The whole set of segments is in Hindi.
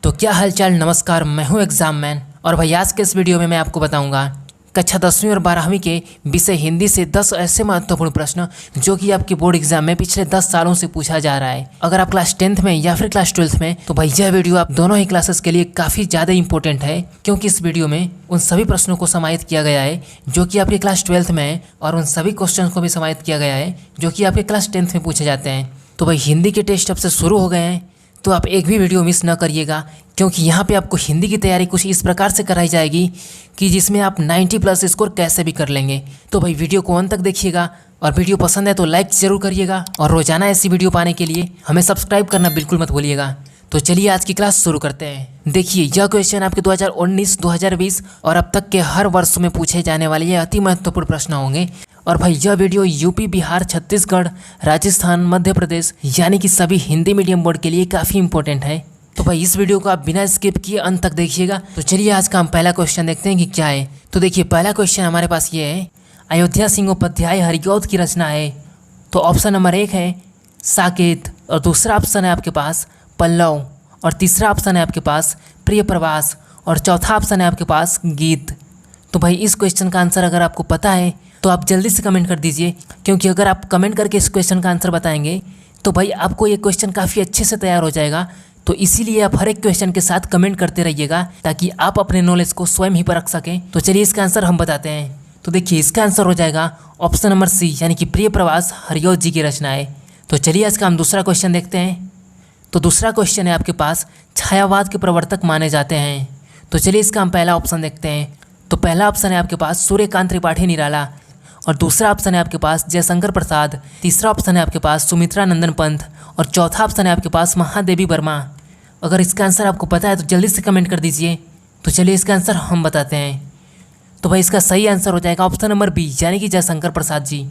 तो क्या हालचाल, नमस्कार। मैं हूं एग्जाम मैन और भाई आज के इस वीडियो में मैं आपको बताऊंगा कक्षा 10वीं और 12वीं के विषय हिंदी से 10 ऐसे महत्वपूर्ण प्रश्न जो कि आपके बोर्ड एग्जाम में पिछले 10 सालों से पूछा जा रहा है। अगर आप क्लास 10th में या फिर क्लास 12th में, तो भाई यह वीडियो आप दोनों ही क्लासेस के लिए काफ़ी ज़्यादा इंपॉर्टेंट है, क्योंकि इस वीडियो में उन सभी प्रश्नों को समाहित किया गया है जो कि आपके क्लास 12th में है, और उन सभी क्वेश्चन को भी समाहित किया गया है जो कि आपके क्लास 10th में पूछे जाते हैं। तो भाई हिंदी के टेस्ट अब से शुरू हो गए हैं, तो आप एक भी वीडियो मिस ना करिएगा, क्योंकि यहाँ पे आपको हिंदी की तैयारी कुछ इस प्रकार से कराई जाएगी कि जिसमें आप 90+ स्कोर कैसे भी कर लेंगे। तो भाई वीडियो को अंत तक देखिएगा, और वीडियो पसंद है तो लाइक ज़रूर करिएगा, और रोजाना ऐसी वीडियो पाने के लिए हमें सब्सक्राइब करना बिल्कुल मत भूलिएगा। तो चलिए आज की क्लास शुरू करते हैं। देखिए, यह क्वेश्चन आपके 2019, 2020 और अब तक के हर वर्ष में पूछे जाने वाले ये अति महत्वपूर्ण प्रश्न होंगे। और भाई यह वीडियो यूपी, बिहार, छत्तीसगढ़, राजस्थान, मध्य प्रदेश यानी कि सभी हिंदी मीडियम बोर्ड के लिए काफ़ी इंपॉर्टेंट है। तो भाई इस वीडियो को आप बिना स्किप किए अंत तक देखिएगा। तो चलिए आज का हम पहला क्वेश्चन देखते हैं कि क्या है। तो देखिए, पहला क्वेश्चन हमारे पास ये है, अयोध्या सिंहोपाध्याय हरिऔध की रचना है। तो ऑप्शन नंबर 1 है साकेत, और दूसरा ऑप्शन है आपके पास पल्लव, और तीसरा ऑप्शन है आपके पास प्रिय प्रवास, और चौथा ऑप्शन है आपके पास गीत। तो भाई इस क्वेश्चन का आंसर अगर आपको पता है तो आप जल्दी से कमेंट कर दीजिए, क्योंकि अगर आप कमेंट करके इस क्वेश्चन का आंसर बताएंगे तो भाई आपको ये क्वेश्चन काफ़ी अच्छे से तैयार हो जाएगा। तो इसीलिए आप हर एक क्वेश्चन के साथ कमेंट करते रहिएगा, ताकि आप अपने नॉलेज को स्वयं ही परख सकें। तो चलिए इसका आंसर हम बताते हैं। तो देखिए, इसका आंसर हो जाएगा ऑप्शन नंबर सी, यानी कि प्रिय प्रवास हरिऔध जी की रचना है। तो चलिए आज का हम दूसरा क्वेश्चन देखते हैं। तो दूसरा क्वेश्चन है आपके पास, छायावाद के प्रवर्तक माने जाते हैं। तो चलिए इसका हम पहला ऑप्शन देखते हैं। तो पहला ऑप्शन है आपके पास सूर्यकांत त्रिपाठी निराला, और दूसरा ऑप्शन है आपके पास जयशंकर प्रसाद, तीसरा ऑप्शन है आपके पास सुमित्रा नंदन पंत, और चौथा ऑप्शन है आपके पास महादेवी वर्मा। अगर इसका आंसर आपको पता है तो जल्दी से कमेंट कर दीजिए। तो चलिए इसका आंसर हम बताते हैं। तो भाई इसका सही आंसर हो जाएगा ऑप्शन नंबर बी, यानी कि जयशंकर प्रसाद जी।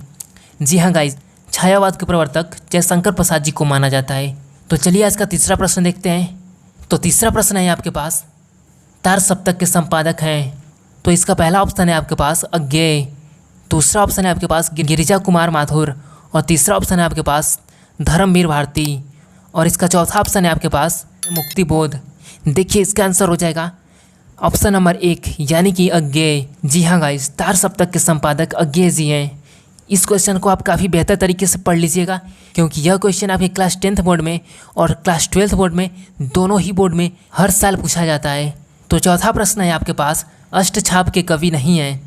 जी हाँ गाइज, छायावाद के प्रवर्तक जयशंकर प्रसाद जी को माना जाता है। तो चलिए आज का तीसरा प्रश्न देखते हैं। तो तीसरा प्रश्न है आपके पास, तार सप्तक के संपादक हैं। तो इसका पहला ऑप्शन है आपके पास अज्ञेय, दूसरा ऑप्शन है आपके पास गिरिजा कुमार माथुर, और तीसरा ऑप्शन है आपके पास धर्मवीर भारती, और इसका चौथा ऑप्शन है आपके पास मुक्तिबोध। देखिए इसका आंसर हो जाएगा ऑप्शन नंबर 1, यानी कि अज्ञेय। जी हाँ गाइस, तार सप्तक के संपादक अज्ञेय जी हैं। इस क्वेश्चन को आप काफ़ी बेहतर तरीके से पढ़ लीजिएगा, क्योंकि यह क्वेश्चन आपके क्लास 10th बोर्ड में और क्लास 12th बोर्ड में, दोनों ही बोर्ड में हर साल पूछा जाता है। तो चौथा प्रश्न है आपके पास, अष्टछाप के कवि नहीं हैं।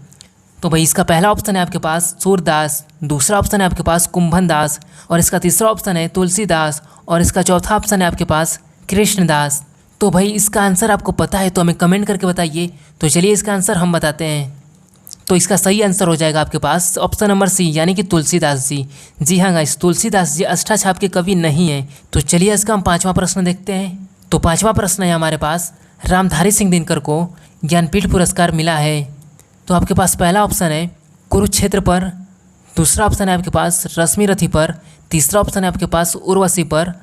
तो भाई इसका पहला ऑप्शन है आपके पास सूरदास, दूसरा ऑप्शन है आपके पास कुंभन दास, और इसका तीसरा ऑप्शन है तुलसीदास, और इसका चौथा ऑप्शन है आपके पास कृष्णदास। तो भाई इसका आंसर आपको पता है तो हमें कमेंट करके बताइए। तो चलिए इसका आंसर हम बताते हैं। तो इसका सही आंसर हो जाएगा आपके पास ऑप्शन नंबर सी, यानी कि तुलसीदास जी। जी हाँ गाइस, तुलसीदास जी अष्टछाप के कवि नहीं हैं। तो चलिए इसका हम पाँचवा प्रश्न देखते हैं। तो पाँचवा प्रश्न है हमारे पास, रामधारी सिंह दिनकर को ज्ञानपीठ पुरस्कार मिला है। तो आपके पास पहला ऑप्शन है कुरुक्षेत्र पर, दूसरा ऑप्शन है आपके पास रश्मि रथी पर, तीसरा ऑप्शन है आपके पास उर्वशी पर,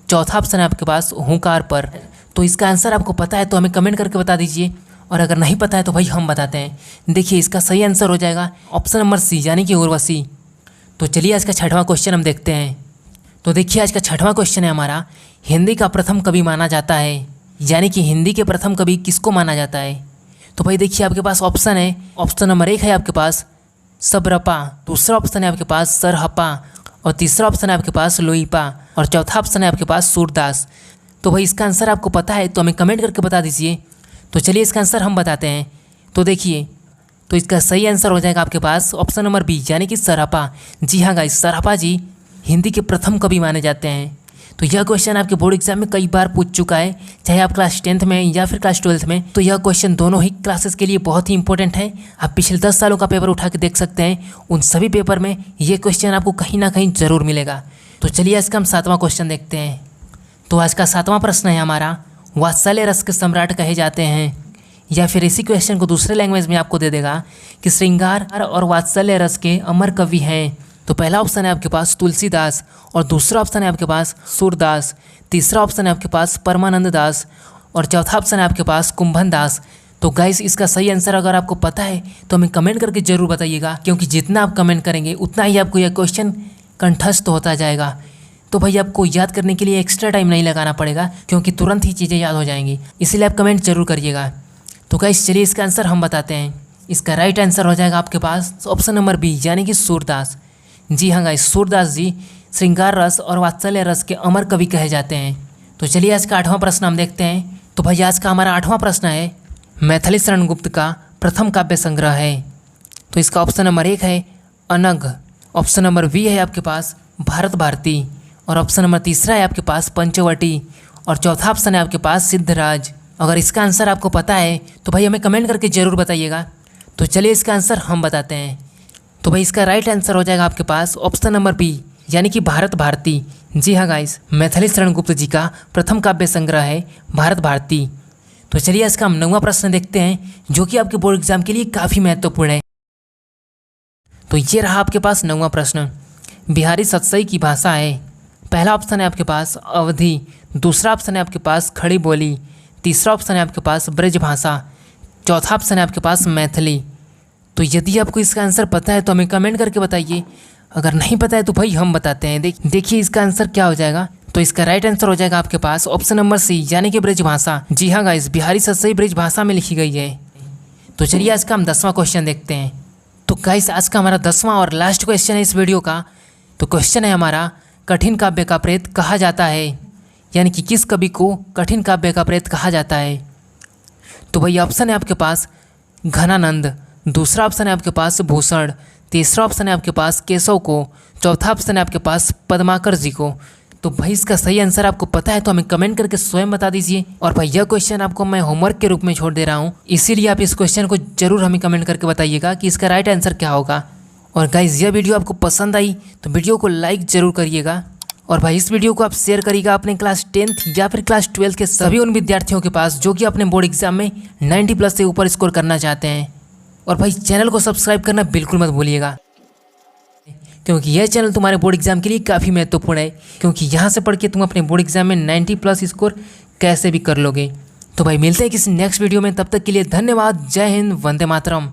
चौथा ऑप्शन है आपके पास हुंकार पर। तो इसका आंसर आपको पता है तो हमें कमेंट करके बता दीजिए, और अगर नहीं पता है तो भाई हम बताते हैं। देखिए इसका सही आंसर हो जाएगा ऑप्शन नंबर सी, यानी कि उर्वशी। तो चलिए आज का छठवां क्वेश्चन हम देखते हैं। तो देखिए आज का छठवां क्वेश्चन है हमारा, हिंदी का प्रथम कवि माना जाता है, यानी कि हिंदी के प्रथम कवि किसको माना जाता है। तो भाई देखिए आपके पास ऑप्शन है, ऑप्शन नंबर 1 है आपके पास सबरपा, दूसरा ऑप्शन है आपके पास सरहपा, और तीसरा ऑप्शन है आपके पास लोईपा, और चौथा ऑप्शन है आपके पास सूरदास। तो भाई इसका आंसर आपको पता है तो हमें कमेंट करके बता दीजिए। तो चलिए इसका आंसर हम बताते हैं। तो देखिए, तो इसका सही आंसर हो जाएगा आपके पास ऑप्शन नंबर बी, यानी कि सरहपा। जी हाँ गाइस, सरहपा जी हिंदी के प्रथम कवि माने जाते हैं। तो यह क्वेश्चन आपके बोर्ड एग्जाम में कई बार पूछ चुका है, चाहे आप क्लास 10th में या फिर क्लास 12th में। तो यह क्वेश्चन दोनों ही क्लासेस के लिए बहुत ही इंपॉर्टेंट है। आप पिछले 10 सालों का पेपर उठा के देख सकते हैं, उन सभी पेपर में ये क्वेश्चन आपको कहीं ना कहीं ज़रूर मिलेगा। तो चलिए आज का हम 7वां क्वेश्चन देखते हैं। तो आज का 7वां प्रश्न है हमारा, वात्सल्य रस के सम्राट कहे जाते हैं, या फिर इसी क्वेश्चन को दूसरे लैंग्वेज में आपको दे देगा कि श्रृंगार और वात्सल्य रस के अमर कवि हैं। तो पहला ऑप्शन है आपके पास तुलसीदास, और दूसरा ऑप्शन है आपके पास सूरदास, तीसरा ऑप्शन है आपके पास परमानंद दास, और चौथा ऑप्शन है आपके पास कुंभन दास। तो गाइस इसका सही आंसर अगर आपको पता है तो हमें कमेंट करके ज़रूर बताइएगा, क्योंकि जितना आप कमेंट करेंगे उतना ही आपको यह क्वेश्चन कंठस्थ होता जाएगा। तो भाई आपको याद करने के लिए एक्स्ट्रा टाइम नहीं लगाना पड़ेगा, क्योंकि तुरंत ही चीज़ें याद हो जाएंगी। इसीलिए आप कमेंट जरूर करिएगा। तो गाइस चलिए इसका आंसर हम बताते हैं। इसका राइट आंसर हो जाएगा आपके पास ऑप्शन नंबर बी, यानी कि सूरदास। जी हाँ गाइस, सूरदास जी श्रृंगार रस और वात्सल्य रस के अमर कवि कहे जाते हैं। तो चलिए आज का 8वां प्रश्न हम देखते हैं। तो भाई आज का हमारा 8वां प्रश्न है, मैथिली शरण गुप्त का प्रथम काव्य संग्रह है। तो इसका ऑप्शन नंबर 1 है अनग, ऑप्शन नंबर बी है आपके पास भारत भारती, और ऑप्शन नंबर 3 है आपके पास पंचवटी, और चौथा ऑप्शन है आपके पास सिद्धराज। अगर इसका आंसर आपको पता है तो भाई हमें कमेंट करके ज़रूर बताइएगा। तो चलिए इसका आंसर हम बताते हैं। तो भाई इसका राइट आंसर हो जाएगा आपके पास ऑप्शन नंबर बी, यानी कि भारत भारती। जी हाँ गाइस, मैथिली शरण गुप्त जी का प्रथम काव्य संग्रह है भारत भारती। तो चलिए आज का हम 9वां प्रश्न देखते हैं, जो कि आपके बोर्ड एग्जाम के लिए काफ़ी महत्वपूर्ण है। तो ये रहा आपके पास 9वां प्रश्न। बिहारी सतसई की भाषा है। पहला ऑप्शन है आपके पास अवधी, दूसरा ऑप्शन है आपके पास खड़ी बोली, तीसरा ऑप्शन है आपके पास ब्रज भाषा, चौथा ऑप्शन है आपके पास मैथिली। तो यदि आपको इसका आंसर पता है तो हमें कमेंट करके बताइए। अगर नहीं पता है तो भाई हम बताते हैं। देखिए इसका आंसर क्या हो जाएगा। तो इसका राइट आंसर हो जाएगा आपके पास ऑप्शन नंबर सी, यानी कि ब्रज भाषा। जी हाँ गाइस, बिहारी सतसई ब्रज भाषा में लिखी गई है। तो चलिए आज का हम 10वां क्वेश्चन देखते हैं। तो गाइस आज का हमारा 10वां और लास्ट क्वेश्चन है इस वीडियो का। तो क्वेश्चन है हमारा, कठिन काव्य का प्रेत कहा जाता है, यानी कि किस कवि को कठिन काव्य का प्रेत कहा जाता है। तो भाई ऑप्शन है आपके पास घनानंद, दूसरा ऑप्शन है आपके पास भूषण, तीसरा ऑप्शन है आपके पास केशव को, चौथा ऑप्शन है आपके पास पद्माकर जी को। तो भाई इसका सही आंसर आपको पता है तो हमें कमेंट करके स्वयं बता दीजिए। और भाई यह क्वेश्चन आपको मैं होमवर्क के रूप में छोड़ दे रहा हूँ, इसीलिए आप इस क्वेश्चन को जरूर हमें कमेंट करके बताइएगा कि इसका राइट आंसर क्या होगा। और गाइज यह वीडियो आपको पसंद आई तो वीडियो को लाइक जरूर करिएगा। और भाई इस वीडियो को आप शेयर करिएगा अपने क्लास 10th या फिर क्लास 12th के सभी उन विद्यार्थियों के पास जो कि अपने बोर्ड एग्जाम में 90+ से ऊपर स्कोर करना चाहते हैं। और भाई चैनल को सब्सक्राइब करना बिल्कुल मत भूलिएगा, क्योंकि यह चैनल तुम्हारे बोर्ड एग्जाम के लिए काफ़ी महत्वपूर्ण है, क्योंकि यहाँ से पढ़ के तुम अपने बोर्ड एग्जाम में 90+ स्कोर कैसे भी कर लोगे। तो भाई मिलते हैं किसी नेक्स्ट वीडियो में, तब तक के लिए धन्यवाद। जय हिंद, वंदे मातरम।